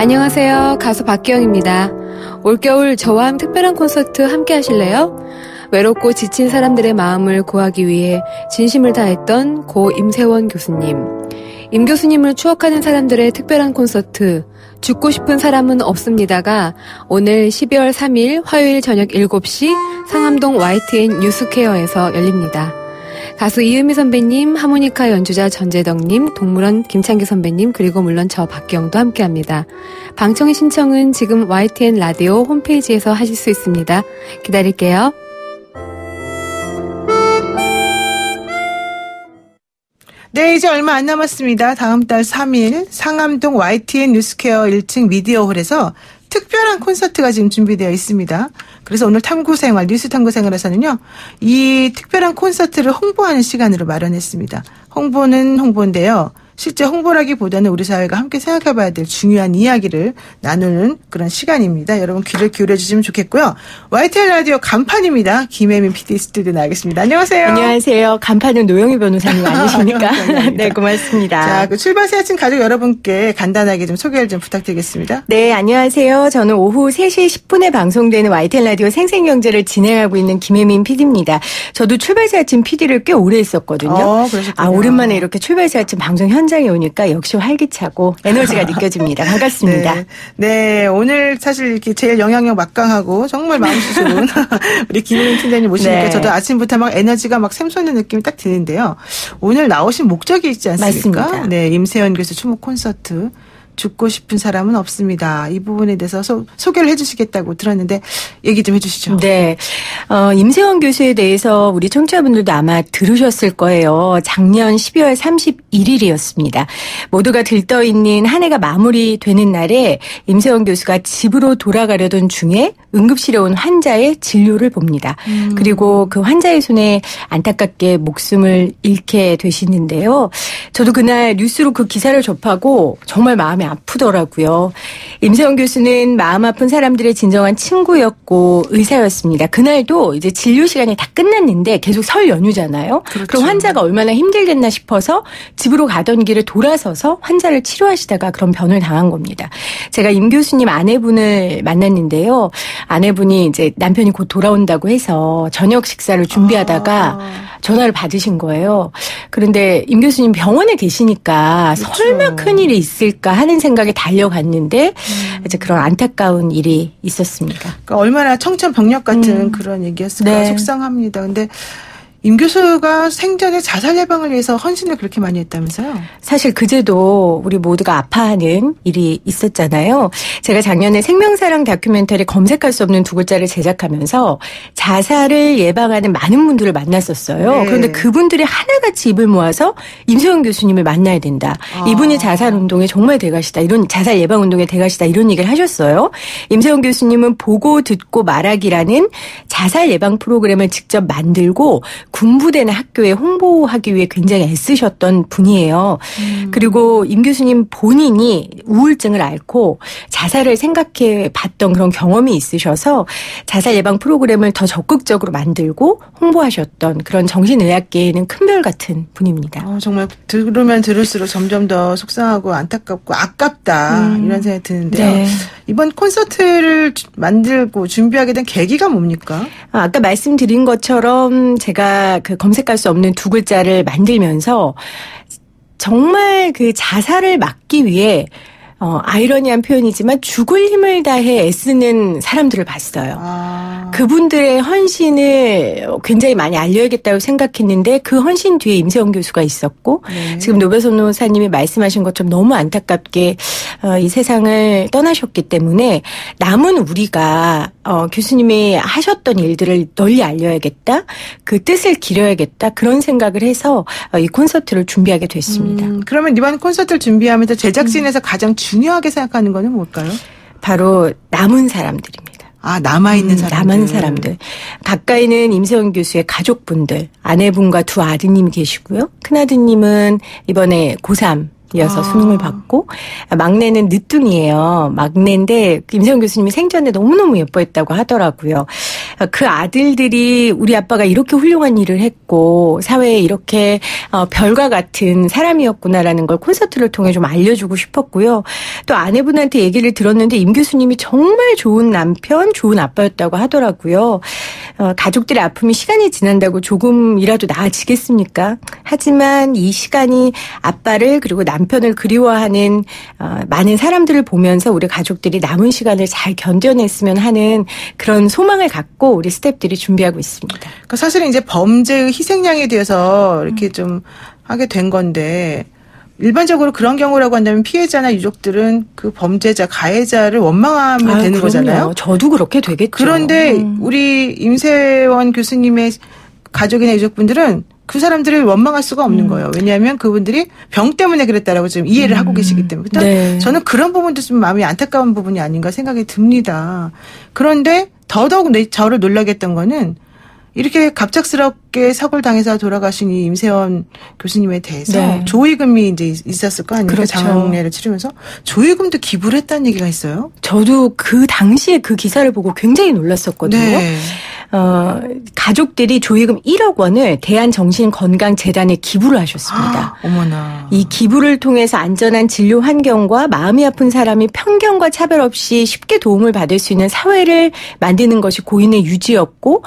안녕하세요. 가수 박기영입니다. 올겨울 저와 특별한 콘서트 함께 하실래요? 외롭고 지친 사람들의 마음을 구하기 위해 진심을 다했던 고 임세원 교수님. 임 교수님을 추억하는 사람들의 특별한 콘서트 죽고 싶은 사람은 없습니다가 오늘 12월 3일 화요일 저녁 7시 상암동 YTN 뉴스퀘어에서 열립니다. 가수 이은미 선배님, 하모니카 연주자 전재덕님, 동물원 김창기 선배님, 그리고 물론 저 박기영도 함께합니다. 방청의 신청은 지금 YTN 라디오 홈페이지에서 하실 수 있습니다. 기다릴게요. 네, 이제 얼마 안 남았습니다. 다음 달 3일 상암동 YTN 뉴스퀘어 1층 미디어홀에서 특별한 콘서트가 지금 준비되어 있습니다. 그래서 오늘 탐구생활, 뉴스 탐구생활에서는요, 이 특별한 콘서트를 홍보하는 시간으로 마련했습니다. 홍보는 홍보인데요. 실제 홍보라기보다는 우리 사회가 함께 생각해봐야 될 중요한 이야기를 나누는 그런 시간입니다. 여러분 귀를 기울여 주시면 좋겠고요. YTN 라디오 간판입니다. 김혜민 PD 스튜디오 나가겠습니다. 안녕하세요. 안녕하세요. 간판은 노영희 변호사님 아니십니까? 네, 고맙습니다. 자, 그 출발세 아침 가족 여러분께 간단하게 좀 소개를 좀 부탁드리겠습니다. 네, 안녕하세요. 저는 오후 3시 10분에 방송되는 YTN 라디오 생생경제를 진행하고 있는 김혜민 PD입니다. 저도 출발세 아침 PD를 꽤 오래 했었거든요. 그러셨군요. 오랜만에 이렇게 출발세 아침 방송 현장에 오니까 역시 활기차고 에너지가 느껴집니다. 반갑습니다. 네. 네, 오늘 사실 이렇게 제일 영향력 막강하고 정말 마음씨 좋은 우리 김혜민 팀장님 모시니까 네. 저도 아침부터 막 에너지가 막 샘솟는 느낌이 딱 드는데요. 오늘 나오신 목적이 있지 않습니까? 맞습니다. 네, 임세원 교수 추모 콘서트. 죽고 싶은 사람은 없습니다. 이 부분에 대해서 소개를 해 주시겠다고 들었는데 얘기 좀 해 주시죠. 네. 임세원 교수에 대해서 우리 청취자분들도 아마 들으셨을 거예요. 작년 12월 31일이었습니다. 모두가 들떠있는 한 해가 마무리되는 날에 임세원 교수가 집으로 돌아가려던 중에 응급실에 온 환자의 진료를 봅니다. 그리고 그 환자의 손에 안타깝게 목숨을 잃게 되시는데요. 저도 그날 뉴스로 그 기사를 접하고 정말 마음이 아프더라고요. 임세원 교수는 마음 아픈 사람들의 진정한 친구였고 의사였습니다. 그날도 이제 진료 시간이 다 끝났는데 계속 설 연휴잖아요. 그렇죠. 그럼 환자가 얼마나 힘들겠나 싶어서 집으로 가던 길에 돌아서서 환자를 치료하시다가 그런 변을 당한 겁니다. 제가 임 교수님 아내분을 만났는데요. 아내분이 이제 남편이 곧 돌아온다고 해서 저녁 식사를 준비하다가 전화를 받으신 거예요. 그런데 임 교수님 병원에 계시니까 그렇죠. 설마 큰일이 있을까 하는 생각에 달려갔는데 이제 그런 안타까운 일이 있었습니다. 그러니까 얼마나 청천벽력 같은 그런 얘기였을까 네. 속상합니다. 근데 임 교수가 생전에 자살 예방을 위해서 헌신을 그렇게 많이 했다면서요? 사실 그제도 우리 모두가 아파하는 일이 있었잖아요. 제가 작년에 생명사랑 다큐멘터리 검색할 수 없는 두 글자를 제작하면서 자살을 예방하는 많은 분들을 만났었어요. 네. 그런데 그분들이 하나같이 입을 모아서 임세원 교수님을 만나야 된다. 이분이 자살운동의 정말 대가시다. 이런 자살 예방운동의 대가시다. 이런 얘기를 하셨어요. 임세원 교수님은 보고 듣고 말하기라는 자살 예방 프로그램을 직접 만들고 군부대나 학교에 홍보하기 위해 굉장히 애쓰셨던 분이에요. 그리고 임 교수님 본인이 우울증을 앓고 자살을 생각해 봤던 그런 경험이 있으셔서 자살 예방 프로그램을 더 적극적으로 만들고 홍보하셨던 그런 정신의학계에는 큰 별 같은 분입니다. 정말 들으면 들을수록 점점 더 속상하고 안타깝고 아깝다 이런 생각이 드는데요. 네. 이번 콘서트를 만들고 준비하게 된 계기가 뭡니까? 아까 말씀드린 것처럼 제가 그 검색할 수 없는 두 글자를 만들면서 정말 그 자살을 막기 위해 아이러니한 표현이지만 죽을 힘을 다해 애쓰는 사람들을 봤어요. 그분들의 헌신을 굉장히 많이 알려야겠다고 생각했는데 그 헌신 뒤에 임세원 교수가 있었고 네. 지금 노배선호사님이 말씀하신 것처럼 너무 안타깝게 이 세상을 떠나셨기 때문에 남은 우리가 교수님이 하셨던 일들을 널리 알려야겠다. 그 뜻을 기려야겠다. 그런 생각을 해서 이 콘서트를 준비하게 됐습니다. 그러면 이번 콘서트를 준비하면서 제작진에서 가장 중요하게 생각하는 거는 뭘까요? 바로 남은 사람들입니다. 남아있는 사람들. 남은 사람들. 가까이는 임세원 교수의 가족분들, 아내분과 두 아드님이 계시고요. 큰아드님은 이번에 고3 이어서 수능을 받고 막내는 늦둥이에요. 막내인데 임세원 교수님이 생전에 너무너무 예뻐했다고 하더라고요. 그 아들들이 우리 아빠가 이렇게 훌륭한 일을 했고 사회에 이렇게 별과 같은 사람이었구나라는 걸 콘서트를 통해 좀 알려주고 싶었고요. 또 아내분한테 얘기를 들었는데 임 교수님이 정말 좋은 남편, 좋은 아빠였다고 하더라고요. 가족들의 아픔이 시간이 지난다고 조금이라도 나아지겠습니까? 하지만 이 시간이 아빠를 그리고 남편을 그리워하는 많은 사람들을 보면서 우리 가족들이 남은 시간을 잘 견뎌냈으면 하는 그런 소망을 갖고 우리 스태프들이 준비하고 있습니다. 그러니까 사실은 이제 범죄의 희생양에 대해서 이렇게 좀 하게 된 건데 일반적으로 그런 경우라고 한다면 피해자나 유족들은 그 범죄자, 가해자를 원망하면 되는 그럼요. 거잖아요. 저도 그렇게 되겠죠. 그런데 우리 임세원 교수님의 가족이나 유족분들은 그 사람들을 원망할 수가 없는 거예요. 왜냐하면 그분들이 병 때문에 그랬다라고 지금 이해를 하고 계시기 때문에. 네. 저는 그런 부분도 좀 마음이 안타까운 부분이 아닌가 생각이 듭니다. 그런데 더더욱 저를 놀라게 했던 거는 이렇게 갑작스럽게 사고를 당해서 돌아가신 이 임세원 교수님에 대해서 네. 조의금이 이제 있었을 거 아닙니까? 그렇죠. 장례를 치르면서 조의금도 기부를 했다는 얘기가 있어요. 저도 그 당시에 그 기사를 보고 굉장히 놀랐었거든요. 네. 가족들이 조의금 1억 원을 대한정신건강재단에 기부를 하셨습니다. 어머나. 이 기부를 통해서 안전한 진료 환경과 마음이 아픈 사람이 편견과 차별 없이 쉽게 도움을 받을 수 있는 사회를 만드는 것이 고인의 유지였고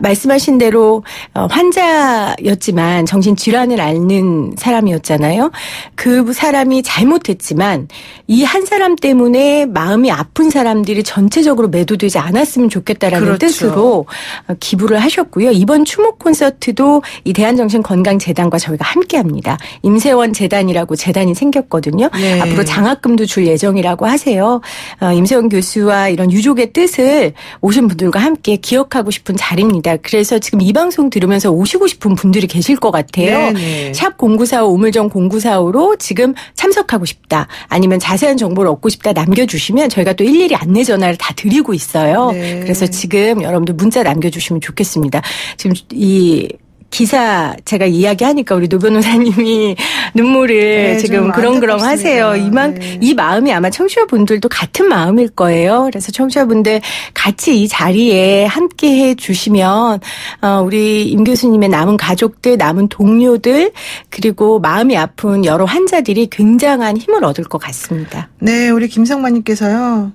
말씀하신 대로 환자였지만 정신질환을 앓는 사람이었잖아요. 그 사람이 잘못했지만 이 한 사람 때문에 마음이 아픈 사람들이 전체적으로 매도되지 않았으면 좋겠다라는 그렇죠. 뜻으로 기부를 하셨고요. 이번 추모 콘서트도 이 대한정신건강재단과 저희가 함께합니다. 임세원 재단이라고 재단이 생겼거든요. 네. 앞으로 장학금도 줄 예정이라고 하세요. 임세원 교수와 이런 유족의 뜻을 오신 분들과 함께 기억하고 싶은 자리입니다. 그래서 지금 이 방송 들으면서 오시고 싶은 분들이 계실 것 같아요. 네네. 샵 0945 우물정 0945로 지금 참석하고 싶다. 아니면 자세한 정보를 얻고 싶다 남겨주시면 저희가 또 일일이 안내 전화를 다 드리고 있어요. 네. 그래서 지금 여러분들 문자 남겨주시면 좋겠습니다. 지금 이 기사 제가 이야기하니까 우리 노 변호사님이 눈물을 네, 지금 좀 그렁그렁 하세요. 네. 이 마음이 아마 청취자분들도 같은 마음일 거예요. 그래서 청취자분들 같이 이 자리에 함께 해주시면 우리 임 교수님의 남은 가족들, 남은 동료들 그리고 마음이 아픈 여러 환자들이 굉장한 힘을 얻을 것 같습니다. 네, 우리 김성만님께서요.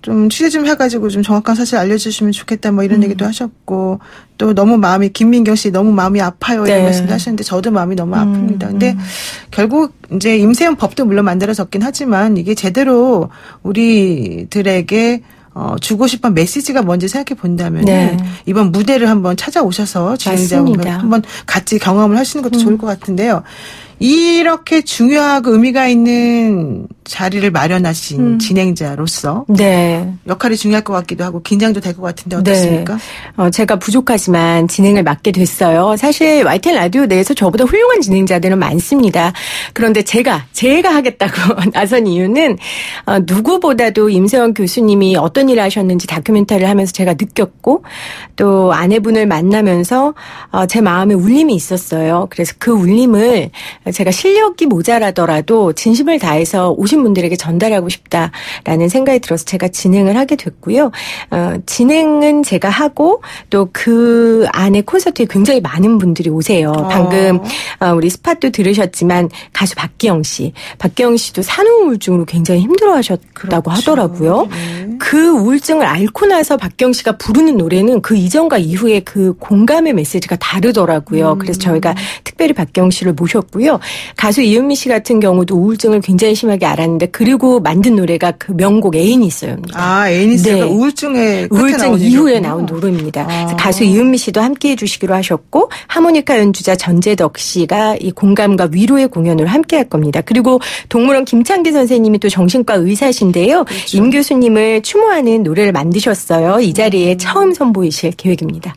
좀 취재 좀 해가지고 좀 정확한 사실 알려주시면 좋겠다 뭐 이런 얘기도 하셨고 또 너무 마음이 김민경 씨 너무 마음이 아파요 이런 네. 말씀도 하셨는데 저도 마음이 너무 아픕니다. 근데 결국 이제 임세원 법도 물론 만들어졌긴 하지만 이게 제대로 우리들에게 주고 싶은 메시지가 뭔지 생각해 본다면 네. 이번 무대를 한번 찾아오셔서 진행자분들 맞습니다. 한번 같이 경험을 하시는 것도 좋을 것 같은데요. 이렇게 중요하고 의미가 있는 자리를 마련하신 진행자로서 네. 역할이 중요할 것 같기도 하고 긴장도 될 것 같은데 어떻습니까? 네. 제가 부족하지만 진행을 맡게 됐어요. 사실 YTN 라디오 내에서 저보다 훌륭한 진행자들은 많습니다. 그런데 제가 하겠다고 나선 이유는 누구보다도 임세원 교수님이 어떤 일을 하셨는지 다큐멘터리를 하면서 제가 느꼈고 또 아내분을 만나면서 제 마음에 울림이 있었어요. 그래서 그 울림을 제가 실력이 모자라더라도 진심을 다해서 오신 분들에게 전달하고 싶다라는 생각이 들어서 제가 진행을 하게 됐고요. 진행은 제가 하고 또 그 안에 콘서트에 굉장히 많은 분들이 오세요. 방금 우리 스팟도 들으셨지만 가수 박기영 씨도 산후 우울증으로 굉장히 힘들어하셨다고 그렇죠. 하더라고요. 네. 그 우울증을 앓고 나서 박기영 씨가 부르는 노래는 그 이전과 이후에 그 공감의 메시지가 다르더라고요. 그래서 저희가 특별히 박기영 씨를 모셨고요. 가수 이은미 씨 같은 경우도 우울증을 굉장히 심하게 앓았는데 그리고 만든 노래가 그 명곡 애인이 있어요입니다. 애인이 있어요. 네. 우울증 이후에 나온 노래입니다. 그래서 가수 이은미 씨도 함께해 주시기로 하셨고 하모니카 연주자 전재덕 씨가 이 공감과 위로의 공연을 함께할 겁니다. 그리고 동물원 김창기 선생님이 또 정신과 의사신데요. 그렇죠. 임 교수님을 추모하는 노래를 만드셨어요. 이 자리에 처음 선보이실 계획입니다.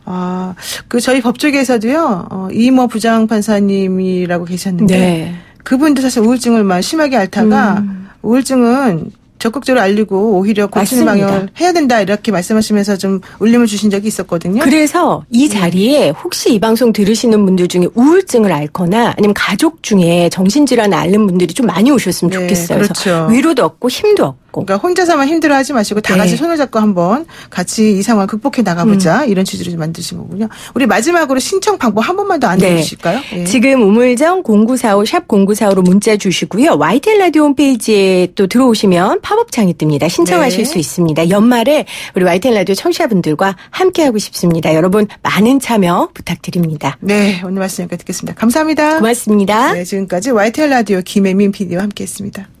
저희 법조계에서도요. 이모 부장판사님이라고 계셨는데 네. 그분도 사실 우울증을 막 심하게 앓다가 우울증은 적극적으로 알리고 오히려 고치는 맞습니다. 방향을 해야 된다 이렇게 말씀하시면서 좀 울림을 주신 적이 있었거든요. 그래서 이 자리에 혹시 이 방송 들으시는 분들 중에 우울증을 앓거나 아니면 가족 중에 정신질환을 앓는 분들이 좀 많이 오셨으면 네, 좋겠어요. 그렇죠. 그래서 위로도 얻고 힘도 얻고. 그러니까 혼자서만 힘들어하지 마시고 다 네. 같이 손을 잡고 한번 같이 이 상황을 극복해 나가보자 이런 취지로 만드신 거군요. 우리 마지막으로 신청 방법 한 번만 더 안내해 주실까요? 예. 지금 우물정 0945 샵 0945로 문자 주시고요. YTN 라디오 홈페이지에 또 들어오시면 팝업창이 뜹니다. 신청하실 네. 수 있습니다. 연말에 우리 YTN 라디오 청취자분들과 함께하고 싶습니다. 여러분 많은 참여 부탁드립니다. 네, 오늘 말씀 여기까지 듣겠습니다. 감사합니다. 고맙습니다. 네, 지금까지 YTN 라디오 김혜민 PD와 함께했습니다.